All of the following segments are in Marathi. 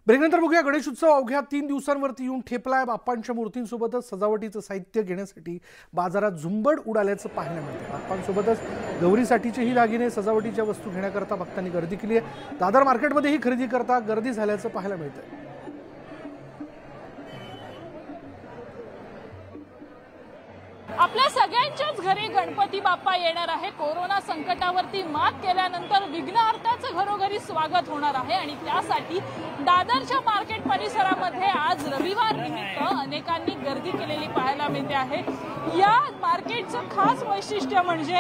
ब्रेकनंतर बघूया गणेश उत्सव अवघ्या 3 दिवसांवरती येऊन ठेपलाय। बाप्पांच्या मूर्तींसोबतच सजावटीचं साहित्य घेण्यासाठी बाजारात झुंबड उडाल्याचं पाहायला मिळतं। बाप्पांसोबतच गौरीसाठीचेही दागिने सजावटीच्या वस्तू घेण्याकरता भक्तांनी गर्दी केली आहे। दादर मार्केटमध्येही खरेदी करता गर्दी झाल्याचं पाहायला मिळतं। आपल्या सगळ्यांच्याच घरी गणपती बाप्पा येणार आहे। कोरोना संकटावरती मात केल्यानंतर विघ्नहर्त्याचं घरोघरी स्वागत होणार आहे आणि त्यासाठी दादरच्या मार्केट परिसरामध्ये आज रविवार निमित्त अनेकांनी गर्दी केलेली पाहायला मिळते आहे। या मार्केटचं खास वैशिष्ट्य म्हणजे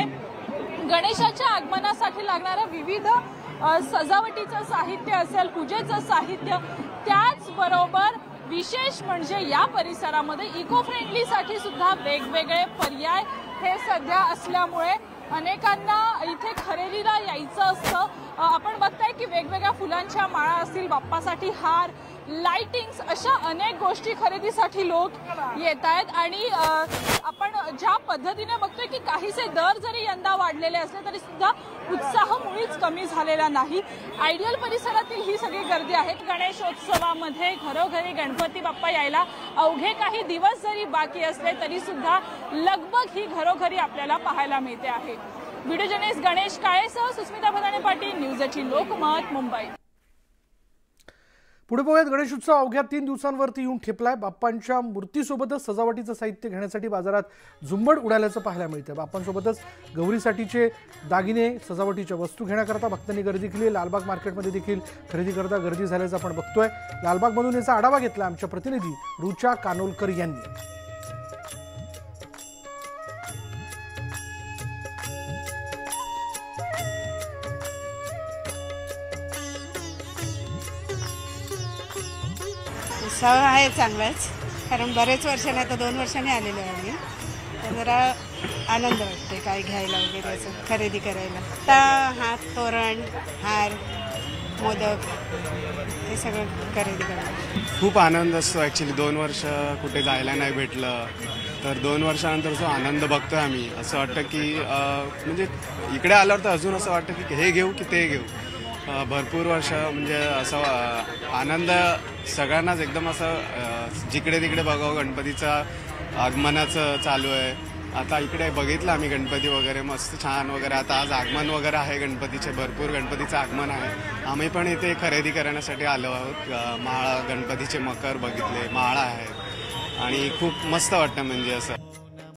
गणेशाच्या आगमनासाठी लागणारं विविध सजावटीचं साहित्य असेल, पूजेचं साहित्य, त्याचबरोबर विशेष म्हणजे या परिसरामध्ये इको फ्रेंडली साठी सुद्धा वेगवेगळे पर्याय हे सध्या असल्यामुळे अनेकांना इथे खरेदीला यायचं असतं। आपण बघताय की वेगवेगळ्या फुलांच्या माळा असतील, बाप्पासाठी हार, लाइटिंग्स, अशा अनेक गोष्टी खरेदीसाठी लोक येत आहेत। आणि आपण ज्या पद्धतीने बघतोय की काहीसे दर जरी यंदा वाढलेले असले तरी सुद्धा उत्साह मुळीच कमी झालेला नाही। आयडियल परिसरातील ही सगळी गर्दी आहे। गणेशोत्सवामध्ये घरोघरी गणपती बाप्पा यायला अवघे काही दिवस जरी बाकी असले तरी सुद्धा लगबग ही घरोघरी आपल्याला पाहायला मिळते आहे। व्हिडिओ जर्नलिस्ट गणेश काळेसह सुस्मिता भदाणे पाटील, न्यूज 18 लोकमत, मुंबई। पुढे बघूयात गणेश उत्सव अवघ्या 3 दिवसांवरती येऊन ठेपलाय। बाप्पांच्या मूर्तीसोबतच सजावटीचं साहित्य घेण्यासाठी बाजारात झुंबड उडाल्याचं पाहायला मिळतं। बाप्पांसोबतच गौरीसाठीचे दागिने, सजावटीच्या वस्तू घेण्याकरता भक्तांनी गर्दी केली। लालबाग मार्केटमध्ये देखील खरेदी करता गर्दी झाल्याचं आपण बघतोय। लालबागमधून याचा आढावा घेतला आमच्या प्रतिनिधी रुचा कानोलकर यांनी। उत्सव आहे चांगलाच, कारण बरेच वर्षांनी, आता 2 वर्षांनी आलेलो आहे आम्ही, तर जरा आनंद वाटते काय घ्यायला वगैरे, असं खरेदी करायला। आता हात, तोरण, हार, मोदक हे सगळं खरेदी करायला खूप आनंद असतो। ॲक्च्युली 2 वर्ष कुठे जायला नाही भेटलं, तर 2 वर्षानंतर जो आनंद बघतोय आम्ही, असं वाटतं की म्हणजे इकडे आल्यावर तर अजून असं वाटतं की हे घेऊ की ते घेऊ। भरपूर वर्ष म्हणजे असं आनंद सगळ्यांनाच एकदम असं जिकडे तिकडे बघावं गणपतीचा आगमनाचं चालू आहे। आता इकडे बघितलं आम्ही गणपती वगैरे मस्त छान वगैरे, आता आज आगमन वगैरे आहे गणपतीचे, भरपूर गणपतीचं आगमन आहे। आम्ही पण इथे खरेदी करण्यासाठी आलो आहोत। माळा, गणपतीचे मकर बघितले, माळा आहेत आणि खूप मस्त वाटतं म्हणजे असं।